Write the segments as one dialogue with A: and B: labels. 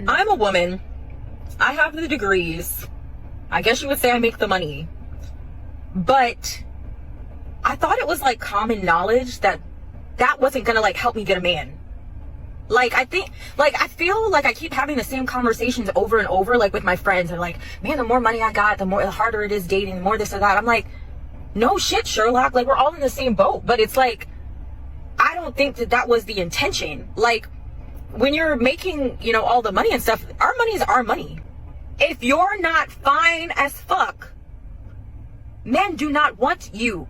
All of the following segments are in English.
A: I'm a woman. I have the degrees. I guess you would say I make the money. But I thought it was like common knowledge that that wasn't gonna like help me get a man. Like, I feel like I keep having the same conversations over and over, like with my friends. They're like, man, the more money I got, the harder it is dating, the more this or that. I'm like, no shit, Sherlock. Like, we're all in the same boat. But it's like, I don't think that that was the intention. Like, when you're making, all the money and stuff, our money is our money. If you're not fine as fuck, men do not want you.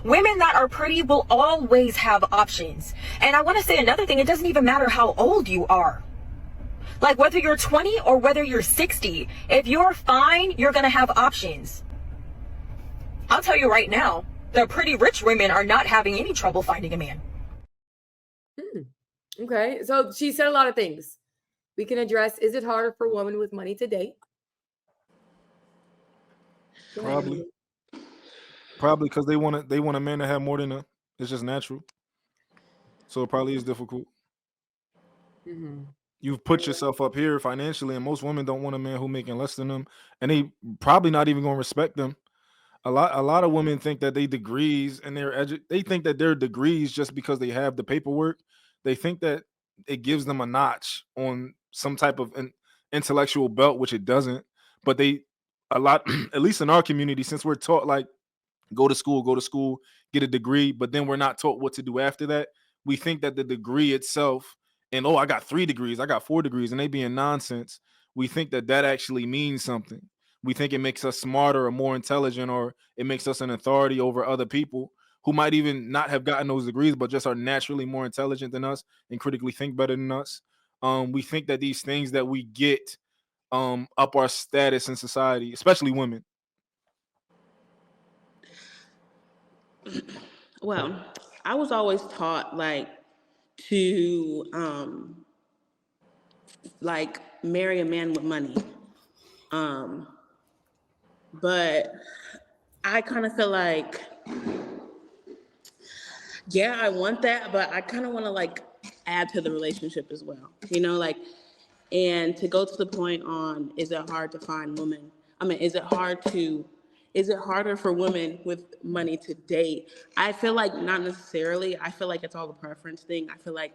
A: Women that are pretty will always have options. And I want to say another thing. It doesn't even matter how old you are. Like, whether you're 20 or whether you're 60, if you're fine, you're going to have options. I'll tell you right now, the pretty rich women are not having any trouble finding a man.
B: Okay. So she said a lot of things. We can address, is it harder for a woman with money to date?
C: Probably because they want a man to have more than a. It's just natural. So it probably is difficult.
B: Mm-hmm.
C: You've put yourself up here financially, and most women don't want a man who making less than them, and they probably not even gonna respect them. A lot of women think that they degrees and they think that they're degrees just because they have the paperwork. They think that it gives them a notch on some type of an intellectual belt, which it doesn't. But at least in our community, since we're taught like go to school, get a degree, but then we're not taught what to do after that. We think that the degree itself, and I got 3 degrees, I got 4 degrees, and they being nonsense. We think that actually means something. We think it makes us smarter or more intelligent, or it makes us an authority over other people who might even not have gotten those degrees, but just are naturally more intelligent than us and critically think better than us. We think that these things that we get up our status in society, especially women.
D: Well, I was always taught to marry a man with money. But I kind of feel like, yeah, I want that, but I kind of want to add to the relationship as well, and to go to the point on, is it hard to find women? I mean, is it harder for women with money to date? I feel like not necessarily. I feel like it's all a preference thing. I feel like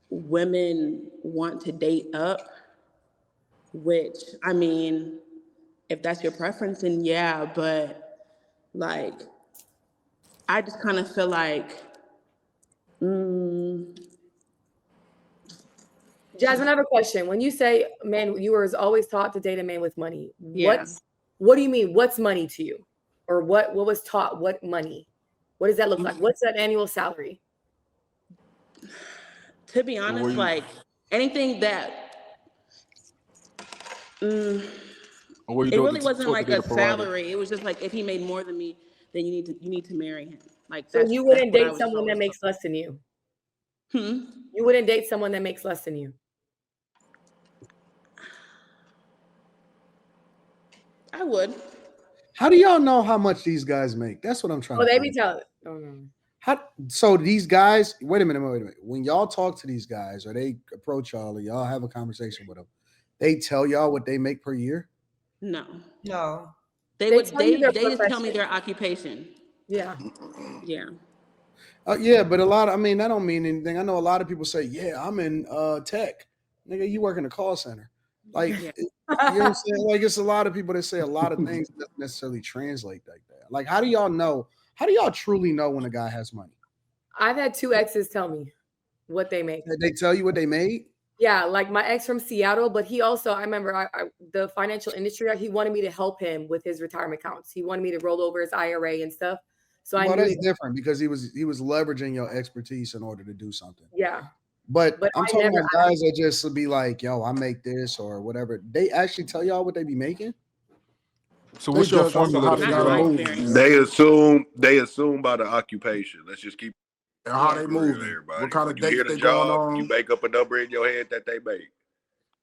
D: women want to date up, which, I mean, if that's your preference, then yeah, but I just kind of feel like,
B: Jasmine, I have a question. When you say man, you were always taught to date a man with money.
D: Yeah.
B: What do you mean? What's money to you? Or what was taught? What money? What does that look like? What's that annual salary?
D: To be honest, anything that it really wasn't like a salary. It was just like, if he made more than me, then you need to marry him.
B: So you wouldn't date someone that makes less than you? You wouldn't date someone that makes less than you?
D: I would.
E: How do y'all know how much these guys make? That's what I'm trying to
B: they be telling. Oh, no.
E: So these guys, wait a minute. When y'all talk to these guys or they approach y'all or y'all have a conversation with them, they tell y'all what they make per year?
D: No.
B: They
D: just tell me their occupation.
B: Yeah.
D: Yeah.
E: Yeah, but that don't mean anything. I know a lot of people say, yeah, I'm in tech. Nigga, you work in a call center. Like, you know what I'm saying? Like, it's a lot of people that say a lot of things that doesn't necessarily translate like that. Like, how do y'all know? How do y'all truly know when a guy has money?
B: I've had 2 exes tell me what they make.
E: They tell you what they made?
B: Yeah, like my ex from Seattle, but he also, I remember the financial industry, he wanted me to help him with his retirement accounts. He wanted me to roll over his IRA and stuff. So
E: that's different because he was leveraging your expertise in order to do something.
B: Yeah.
E: But I'm talking about guys that just be like, yo, I make this or whatever. They actually tell y'all what they be making?
C: So what's your formula?
F: They assume by the occupation. Let's just keep
G: how they move. What kind of dates they going on?
F: You make up a number in your head that they make.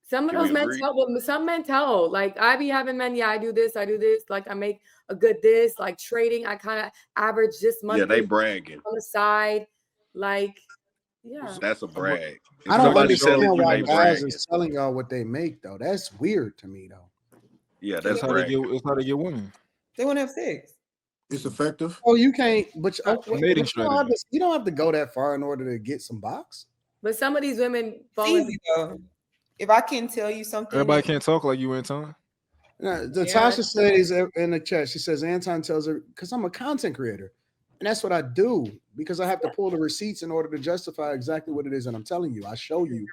B: Some of those men tell, some men tell, like, I be having men, I do this, like, I make a good this, like trading, I kind of average this month.
F: Yeah, they bragging
B: on the side, like, Yeah.
F: That's a brag. If
E: I don't
F: somebody telling
E: understand
F: you
E: why
F: they
E: guys
F: bragging,
E: is telling y'all what they make though. That's weird to me though.
F: yeah,
C: That's
F: that's
C: how they get.
F: bragging.
C: That's how they get women.
H: They want to have sex.
G: It's effective.
E: Oh, you can't. But
C: Mating
E: you don't have to go that far in order to get some box.
B: But some of these women
H: It's
B: fall into
H: easy though. If I can tell you something,
C: Everybody can't talk like you, Anton.
E: Tasha says in the chat, she says Anton tells her because I'm a content creator, and that's what I do because I have to pull the receipts in order to justify exactly what it is that I'm telling you. I show you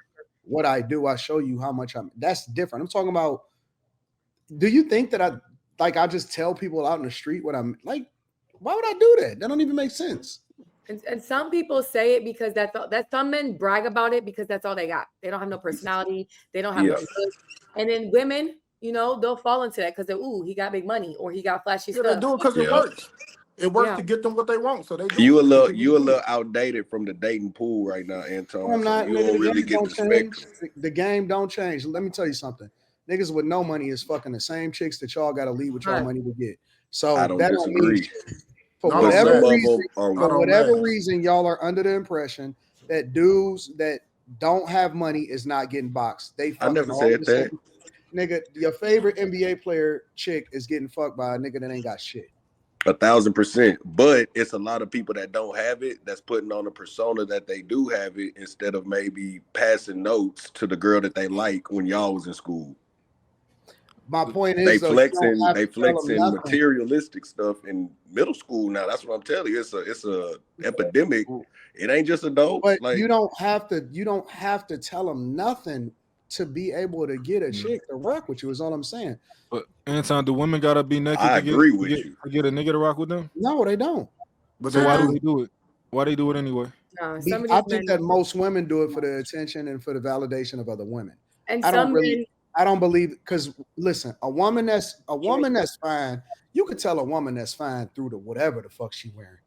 E: what I do. I show you how much I'm. That's different. I'm talking about. Do you think that I just tell people out in the street what I'm like? Why would I do that? That don't even make sense.
B: And some people say it because that's some men brag about it because that's all they got. They don't have no personality. They don't have no looks. And then women, they'll fall into that because he got big money or he got flashy
G: Yeah,
B: stuff.
G: they do it because it works. It works to get them what they want. So they do.
F: You a little outdated from the dating pool right now, Anton.
E: I'm not.
F: So you
E: Nigga,
F: don't really get the spectrum.
E: The game don't change. Let me tell you something. Niggas with no money is fucking the same chicks that y'all got to leave with y'all money to get. So
F: I don't
E: that
F: disagree.
E: For whatever reason, y'all are under the impression that dudes that don't have money is not getting boxed. I
F: never said that.
E: Nigga, your favorite NBA player chick is getting fucked by a nigga that ain't got shit.
F: 1,000%. But it's a lot of people that don't have it that's putting on a persona that they do have it instead of maybe passing notes to the girl that they like when y'all was in school.
E: My point is
F: they flexing materialistic stuff in middle school now. That's what I'm telling you. It's a epidemic. It ain't just adults.
E: But you don't have to tell them nothing to be able to get a chick to rock with you. Is all I'm saying.
C: But Anton, do women gotta be naked
F: I agree
C: to get a nigga to rock with them?
E: No, they don't.
C: But so why do they do it? Why they do it anyway?
E: I think that most women do it for the attention and for the validation of other women.
B: And
E: I don't believe because listen, a woman that's fine, you could tell a woman that's fine through the whatever the fuck she wearing.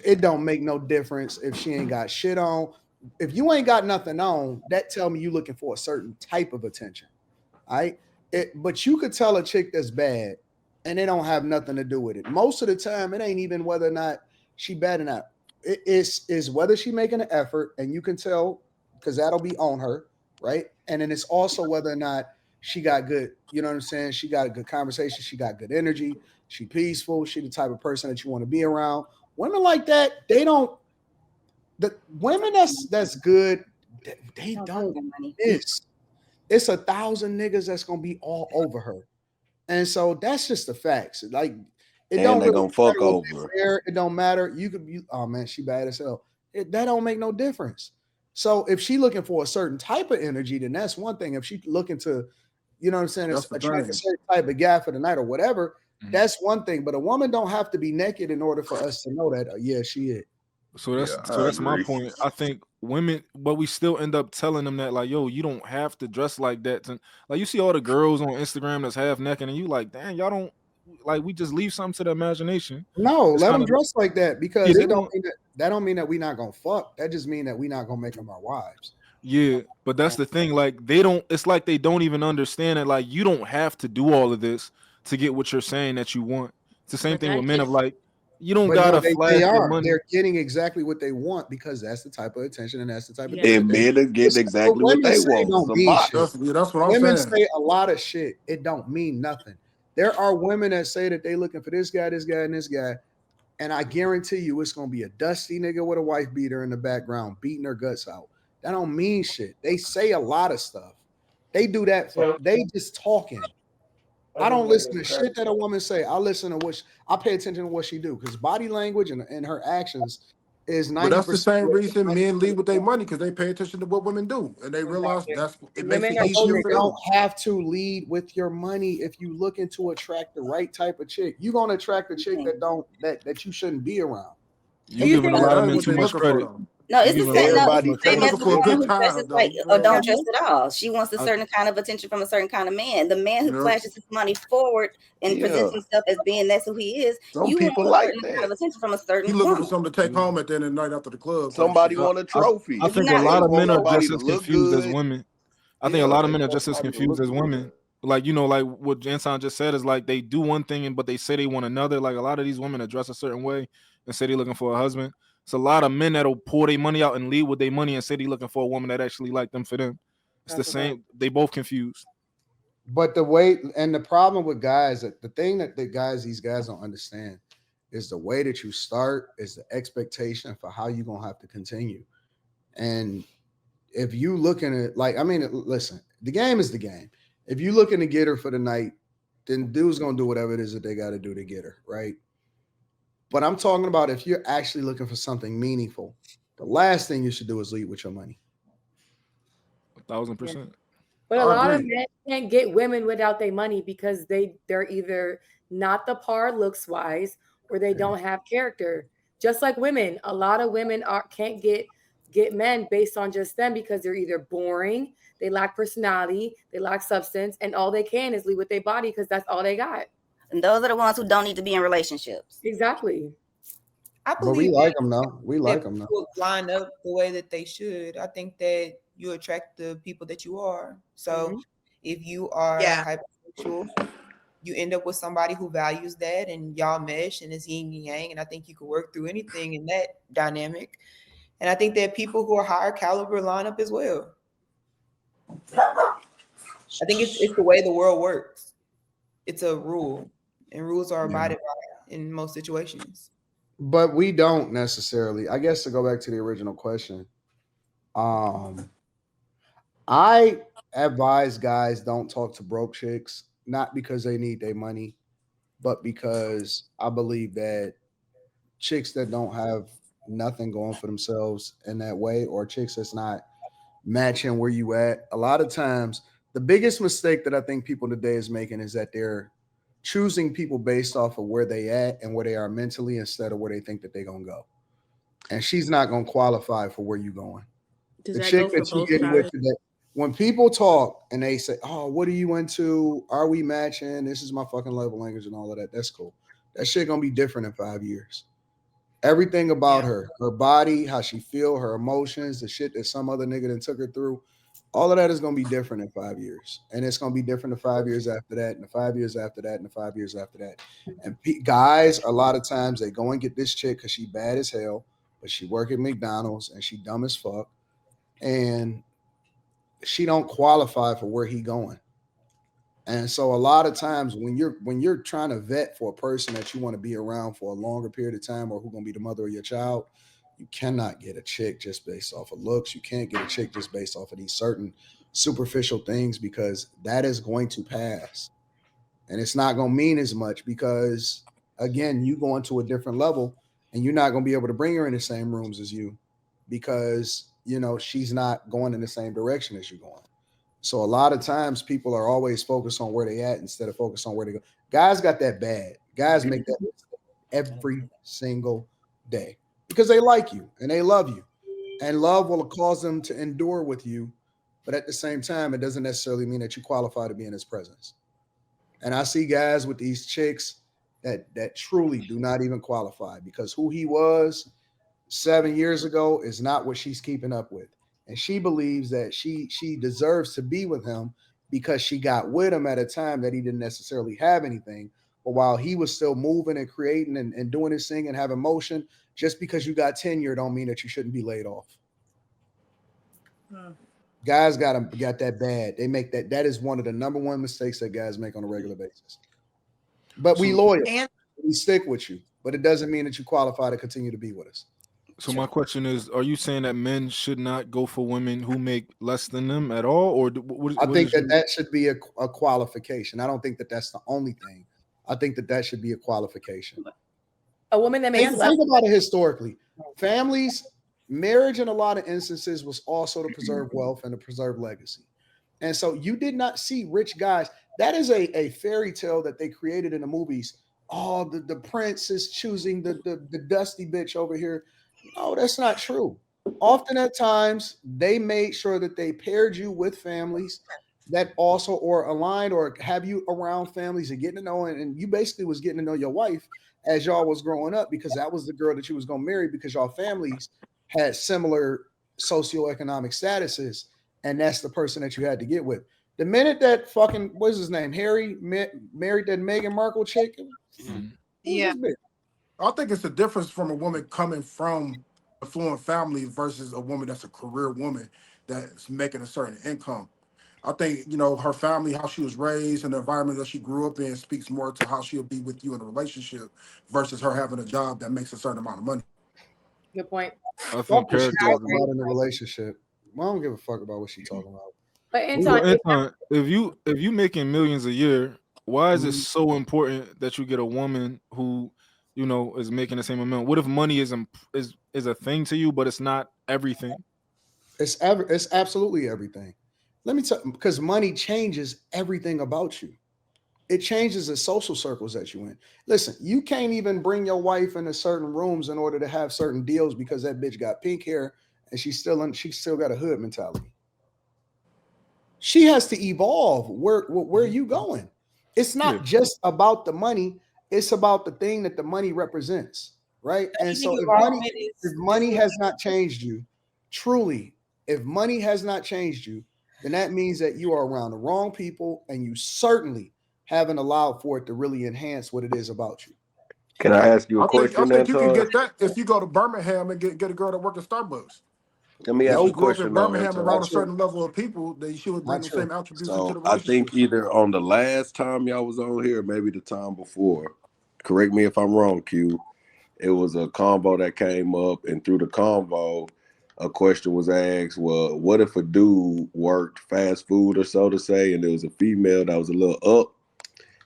E: It don't make no difference if she ain't got shit on. If you ain't got nothing on, that tell me you looking for a certain type of attention. All right. But you could tell a chick that's bad and it don't have nothing to do with it. Most of the time, it ain't even whether or not she bad or not. It is whether she making an effort, and you can tell because that'll be on her. Right. And then it's also whether or not she got good, you know what I'm saying? She got a good conversation. She got good energy. She peaceful. She the type of person that you want to be around. Women like that, the women that's good, they don't miss. It's 1,000 niggas that's going to be all over her. And so that's just the facts. Like, it
F: and
E: don't
F: they
E: really
F: gonna fuck over.
E: It don't matter. You could be, oh man, she bad as hell. That don't make no difference. So if she looking for a certain type of energy, then that's one thing. If she looking to, you know what I'm saying, attract a certain type of guy for the night or whatever, that's one thing. But a woman don't have to be naked in order for us to know that. Yeah, she is.
C: So that's my point. I think women, but we still end up telling them that, like, yo, you don't have to dress like that. Like, you see all the girls on Instagram that's half naked, and you like, damn, y'all don't like. We just leave something to the imagination.
E: No, let them dress like that because it don't mean that don't mean that we not gonna fuck. That just mean that we not gonna make them our wives.
C: Yeah, but that's the thing. Like, they don't. It's like they don't even understand it. Like, you don't have to do all of this to get what you're saying that you want. It's the same thing with men. Of like, you don't gotta flash your money.
E: They're getting exactly what they want because that's the type of attention and that's the type of.
F: And men are getting exactly what they want.
G: That's what I'm
E: women
G: saying.
E: say a lot of shit. It don't mean nothing. There are women that say that they looking for this guy, and this guy, and I guarantee you it's gonna be a dusty nigga with a wife beater in the background beating her guts out. That don't mean shit. They say a lot of stuff. They do that for they just talking. I don't listen to shit that a woman say. I listen to I pay attention to what she do because body language and her actions is 90%.
G: But that's the same reason men leave with their money because they pay attention to what women do and they realize it makes it easier for them.
E: You don't have to lead with your money if you looking to attract the right type of chick. You're gonna attract a chick that you shouldn't be around.
C: You giving a lot of men too much credit.
I: No, it's the same. No, it's the same as the woman who
G: time,
I: dresses like or don't dress at all. She wants a certain kind of attention from a certain kind of man. The man who flashes his money forward and presents himself as being that's who he is.
F: Some
I: you
F: people
I: want a
F: like
I: certain
F: that.
I: kind of attention from a certain.
G: You looking for something to take home at the end of the night after the club.
F: Somebody want a trophy.
C: I think a lot of men are just as confused as women. I think a lot of men are just as confused as women. Like, you know, like what Anton just said is like they do one thing, but they say they want another. Like a lot of these women that dress a certain way and say they're looking for a husband. It's a lot of men that'll pour their money out and leave with their money and say they looking for a woman that actually like them for them. It's the same. They both confused.
E: But the way and the problem with guys, the thing that these guys don't understand is the way that you start is the expectation for how you're gonna have to continue. And if you looking at listen, the game is the game. If you looking to get her for the night, then dude's gonna do whatever it is that they got to do to get her, right? But I'm talking about if you're actually looking for something meaningful, the last thing you should do is lead with your money.
C: 1,000%.
B: But a lot of men can't get women without their money because they're either not the par looks wise or they don't have character. Just like women, a lot of women can't get men based on just them because they're either boring, they lack personality, they lack substance, and all they can is lead with their body because that's all they got.
I: And those are the ones who don't need to be in relationships.
B: Exactly.
H: I
E: But we like them though. We like them though.
H: People line up the way that they should. I think that you attract the people that you are. So if you are hypersexual, you end up with somebody who values that and y'all mesh and it's yin and yang. And I think you can work through anything in that dynamic. And I think that people who are higher caliber line up as well. I think it's the way the world works. It's a rule, and rules are abided by in most situations.
E: But we don't necessarily. I guess to go back to the original question, I advise guys don't talk to broke chicks, not because they need their money, but because I believe that chicks that don't have nothing going for themselves in that way, or chicks that's not matching where you at, a lot of times the biggest mistake that I think people today is making is that they're choosing people based off of where they at and where they are mentally instead of where they think that they're gonna go. And she's not gonna qualify for where you're going.
D: Does
E: The
D: that
E: chick
D: go
E: that
D: for
E: you
D: both
E: get with
D: sides?
E: today, when people talk and they say, "Oh, what are you into? Are we matching? This is my fucking love language and all of that." That's cool. That shit gonna be different in 5 years. Everything about her body, how she feel, her emotions, the shit that some other nigga done took her through, all of that is gonna be different in 5 years, and it's gonna be different the 5 years after that, and the 5 years after that, and the 5 years after that. And guys, a lot of times they go and get this chick because she bad as hell, but she work at McDonald's and she dumb as fuck, and she don't qualify for where he going. And so a lot of times when you're trying to vet for a person that you want to be around for a longer period of time or who's going to be the mother of your child, you cannot get a chick just based off of looks. You can't get a chick just based off of these certain superficial things, because that is going to pass. And it's not going to mean as much because, again, you go into a different level and you're not going to be able to bring her in the same rooms as you because, she's not going in the same direction as you're going. So a lot of times people are always focused on where they at instead of focused on where they go. Guys got that bad. Guys make that mistake every single day because they like you and they love you, and love will cause them to endure with you. But at the same time, it doesn't necessarily mean that you qualify to be in his presence. And I see guys with these chicks that truly do not even qualify because who he was 7 years ago is not what she's keeping up with. And she believes that she deserves to be with him because she got with him at a time that he didn't necessarily have anything. But while he was still moving and creating and doing his thing and having motion, just because you got tenure don't mean that you shouldn't be laid off. Guys got that bad. They make that. That is one of the number one mistakes that guys make on a regular basis. But we loyal. We stick with you. But it doesn't mean that you qualify to continue to be with us.
C: So my question is, are you saying that men should not go for women who make less than them at all? Or
E: I think that should be a qualification. I don't think that that's the only thing. I think that should be a qualification.
B: A woman that makes less.
E: Think about it historically. Families, marriage in a lot of instances was also to preserve wealth and to preserve legacy. And so you did not see rich guys. That is a fairy tale that they created in the movies. Oh, the prince is choosing the dusty bitch over here. No, that's not true. Often at times, they made sure that they paired you with families that also or aligned or have you around families and getting to know, and you basically was getting to know your wife as y'all was growing up because that was the girl that you was going to marry because y'all families had similar socioeconomic statuses, and that's the person that you had to get with. The minute that fucking, what's his name, Harry married that Meghan Markle chick,
G: I think it's the difference from a woman coming from affluent family versus a woman that's a career woman that's making a certain income. I think, her family, how she was raised, and the environment that she grew up in speaks more to how she'll be with you in a relationship versus her having a job that makes a certain amount of money.
B: Good point.
C: I
E: Fuck
C: think
E: what she
C: character.
E: talking about in a relationship. Well, I don't give a fuck about what she talking about.
B: But
C: So
B: Anton,
C: Anton, if you making millions a year, why is it
E: Mhm.
C: so important that you get a woman who, is making the same amount? What if money is a thing to you, but it's not everything?
E: It's absolutely everything. Let me tell you, because money changes everything about you. It changes the social circles that you in. Listen, you can't even bring your wife into certain rooms in order to have certain deals because that bitch got pink hair and she still got a hood mentality. She has to evolve. Where are you going? It's
C: Yeah.
E: not just about the money, it's about the thing that the money represents, right? And so if money has not changed you, truly, if money has not changed you, then that means that you are around the wrong people and you certainly haven't allowed for it to really enhance what it is about you.
F: Can I ask you a
G: I
F: question,
G: think you can
F: Anton?
G: get that if you go to Birmingham and get a girl that works at Starbucks.
F: Let me
G: If
F: ask
G: she
F: you a
G: grew up in
F: question though,
G: Birmingham
F: Anton.
G: around a certain level of people, then she would bring
E: Not
G: the
E: true.
G: same attributes into
F: So
G: the
F: I
G: relationship.
F: think either on the last time y'all was on here, maybe the time before. Correct me if I'm wrong, Q. It was a convo that came up, and through the convo, a question was asked, well, what if a dude worked fast food or so to say, and there was a female that was a little up,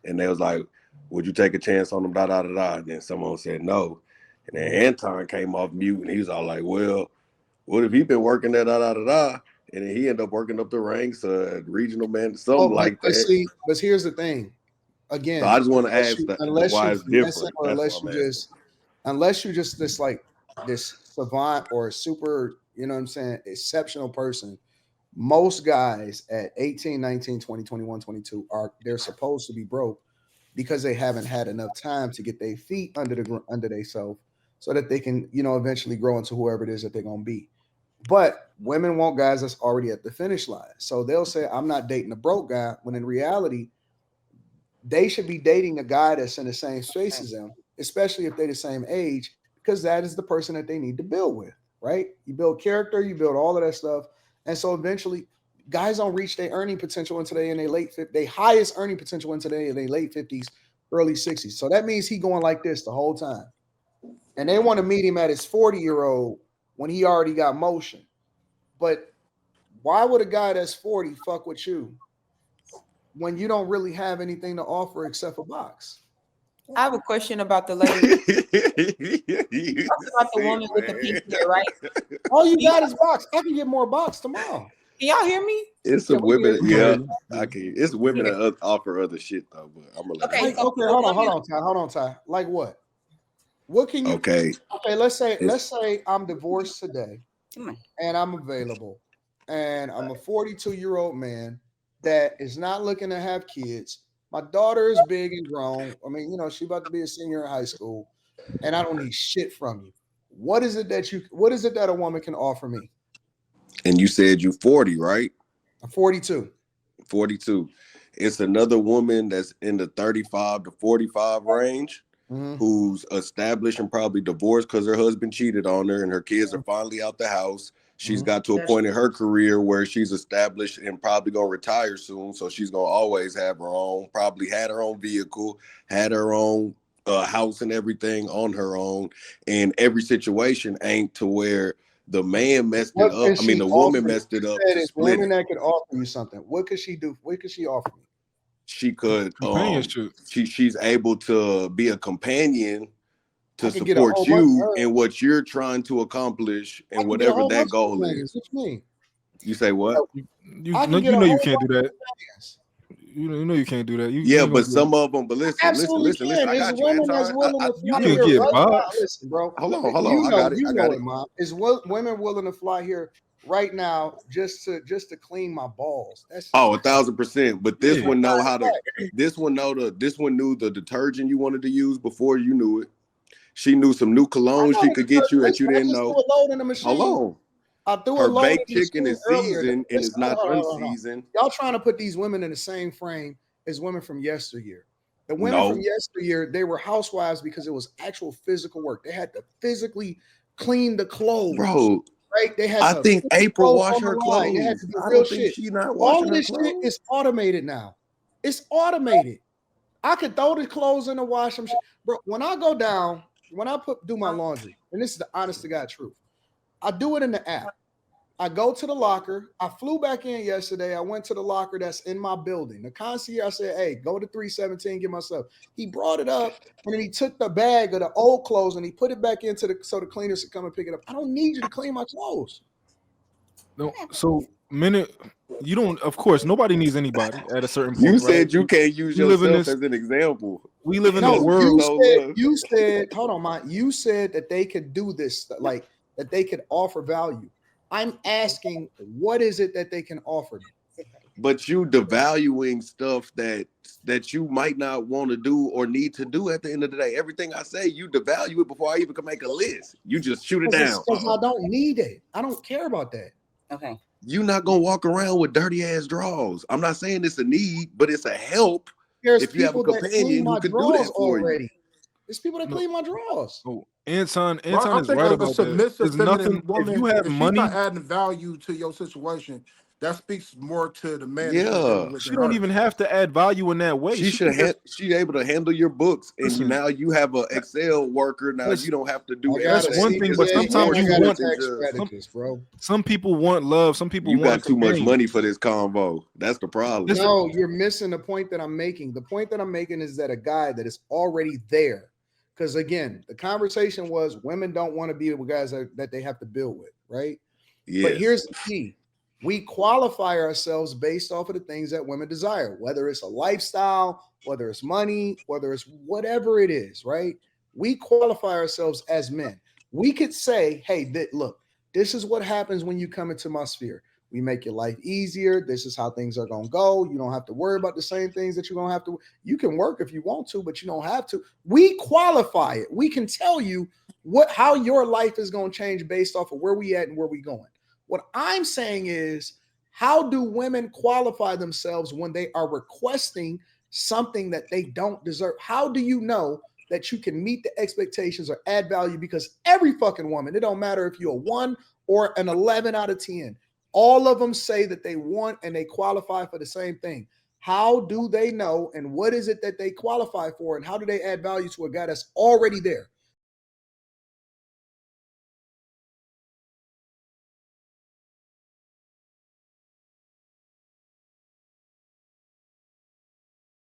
F: and they was like, would you take a chance on them, da da da da? And then someone said no. And then Anton came off mute and he was all like, well, what if he been working that da da da da? And then he ended up working up the ranks, regional man, something like that.
E: But here's the thing.
F: So I
E: Again,
F: just want to ask
E: unless
F: why
E: you
F: it's
E: finesse it,
F: different.
E: or
F: That's what I'm asking.
E: unless you just this savant or super, you know what I'm saying, exceptional person, most guys at 18, 19, 20, 21, 22 they're supposed to be broke because they haven't had enough time to get their feet under themselves so that they can, eventually grow into whoever it is that they're going to be. But women want guys that's already at the finish line. So they'll say, I'm not dating a broke guy, when in reality, they should be dating a guy that's in the same space as them, especially if they're the same age, because that is the person that they need to build with, right? You build character, you build all of that stuff. And so eventually, guys don't reach their earning potential until they in their late 50s, their highest earning potential until they in their late 50s, early 60s. So that means he going like this the whole time. And they want to meet him at his 40-year-old when he already got motion. But why would a guy that's 40 fuck with you when you don't really have anything to offer except a box?
H: I have a question about the lady. About the woman with the pink hair, right?
E: All you got is box. I can get more box tomorrow.
H: Can y'all hear me?
F: It's some women,
C: Yeah.
F: I can. It's women that offer other shit though, but I'm gonna let
H: Okay,
F: it.
H: so
E: Hold on, Ty. Like what? What can you?
F: Okay.
E: Okay, let's say I'm divorced today, and I'm available, and I'm a 42-year-old man that is not looking to have kids. My daughter is big and grown. I mean, she's about to be a senior in high school, and I don't need shit from you. What is it that a woman can offer me?
F: And you said you 40, right?
E: I'm 42.
F: 42. It's another woman that's in the 35 to 45 range who's established and probably divorced because her husband cheated on her and her kids are finally out the house. She's got to a point in her career where she's established and probably gonna retire soon. So she's gonna always have her own, probably had her own vehicle, had her own house and everything on her own. And every situation ain't to where the man messed it up. I mean, the woman messed it up to split
E: women
F: it.
E: that could offer you something. What could she do? What could she offer me?
F: She could
C: Companionship.
F: she's able to be a companion to
E: can get a
F: support
E: whole bunch of
F: you
E: her.
F: in what you're trying to accomplish
E: I
F: and
E: can get a
F: whatever
E: whole
F: that
E: bunch of
F: goal
E: companions.
F: is.
E: What you mean?
F: You say what?
E: I can get a
C: you
E: whole
C: can't do
E: bunch
C: that.
E: of companions.
C: You know you can't do that. You
F: Yeah,
C: ain't
F: but
C: gonna do
F: some of them. But listen.
E: Absolutely
F: Listen.
E: can.
F: I
E: There's
F: got you,
E: women that's
F: Anton.
E: willing to
C: you
E: fly
C: can
E: here
C: get
E: right now.
C: box.
E: Listen, bro.
F: Hold on. I got it.
E: You know it, Mom. Is women willing to fly here right now just to clean my balls? That's just
F: 1,000%. But this
C: Yeah.
F: one know how to. This one knew the detergent you wanted to use before you knew it. She knew some new cologne she could get you that you didn't know.
E: Threw a load in the machine.
F: Hold on.
E: I threw
F: Her
E: a load
F: baked
E: in the
F: chicken
E: machine
F: is
E: earlier.
F: seasoned and is not
E: Hold on.
F: unseasoned.
E: Y'all trying to put these women in the same frame as women from yesteryear. The women
F: No.
E: from yesteryear, they were housewives because it was actual physical work. They had to physically clean the clothes.
F: Bro,
E: right? They had
F: I
E: to
F: think
E: put the
F: April
E: clothes
F: wash
E: on the
F: her
E: line. They had
F: clothes.
E: to do
F: I
E: real
F: don't think
E: shit.
F: she not
E: All
F: washing
E: of
F: her
E: this shit
F: clothes.
E: is automated now. It's automated. I could throw the clothes in the wash them shit. Bro, when I go down, when I do my laundry, and this is the honest to God truth, I do it in the app. I go to the locker. I flew back in yesterday. I went to the locker that's in my building. The concierge said, hey, go to 317, get my stuff. He brought it up, and then he took the bag of the old clothes and he put it back into so the cleaners could come and pick it up. I don't need you to clean my clothes.
C: No, so you don't. Of course, nobody needs anybody at a certain point.
F: You
C: right?
F: said you can't use
C: We live in
F: yourself
C: this-
F: as an example.
C: We live in a
E: No,
C: world.
E: you said, hold on, man. You said that they could do this, like that they could offer value. I'm asking, what is it that they can offer me?
F: But you devaluing stuff that you might not want to do or need to do at the end of the day. Everything I say, you devalue it before I even can make a list. You just shoot it down.
E: Because I don't need it. I don't care about that.
I: Okay.
F: You're not gonna walk around with dirty ass drawers. I'm not saying it's a need, but it's a help.
E: There's
F: if you have a
E: people that clean
F: companion
E: my
F: who can do
E: drawers
F: that for
E: already.
F: you.
E: There's people that clean my drawers.
C: Oh, Anton
G: Well, I
C: is
G: think
C: right
G: a
C: about that.
G: submissive
C: There's
G: feminine
C: nothing.
G: woman,
C: If you have
G: if she's
C: money,
G: not adding value to your situation, that speaks more to the man that you're
F: Yeah.
G: dealing with.
C: she
G: than
C: don't
G: her.
C: even have to add value in that way.
F: She should have she able to handle your books, and
C: Listen.
F: now you have an Excel worker. Now you don't have to do
C: That's
F: everything.
C: one thing, but
F: It's
C: sometimes
F: more
C: you
F: to it
C: want
F: than
E: tax
F: just-
E: strategist, bro.
C: Some people want love. Some people
F: You
C: want
F: got too much
C: companion.
F: money for this convo. That's the problem.
E: No, you're missing the point that I'm making. The point that I'm making is that a guy that is already there, because again, the conversation was women don't want to be with guys that they have to build with, right?
F: Yes.
E: But here's the key. We qualify ourselves based off of the things that women desire, whether it's a lifestyle, whether it's money, whether it's whatever it is, right? We qualify ourselves as men. We could say, hey, look, this is what happens when you come into my sphere. We make your life easier. This is how things are going to go. You don't have to worry about the same things that you're going to have to. You can work if you want to, but you don't have to. We qualify it. We can tell you how your life is going to change based off of where we at and where we going. What I'm saying is, how do women qualify themselves when they are requesting something that they don't deserve? How do you know that you can meet the expectations or add value? Because every fucking woman, it don't matter if you're a 1 or an 11 out of 10, all of them say that they want and they qualify for the same thing. How do they know, and what is it that they qualify for, and how do they add value to a guy that's already there?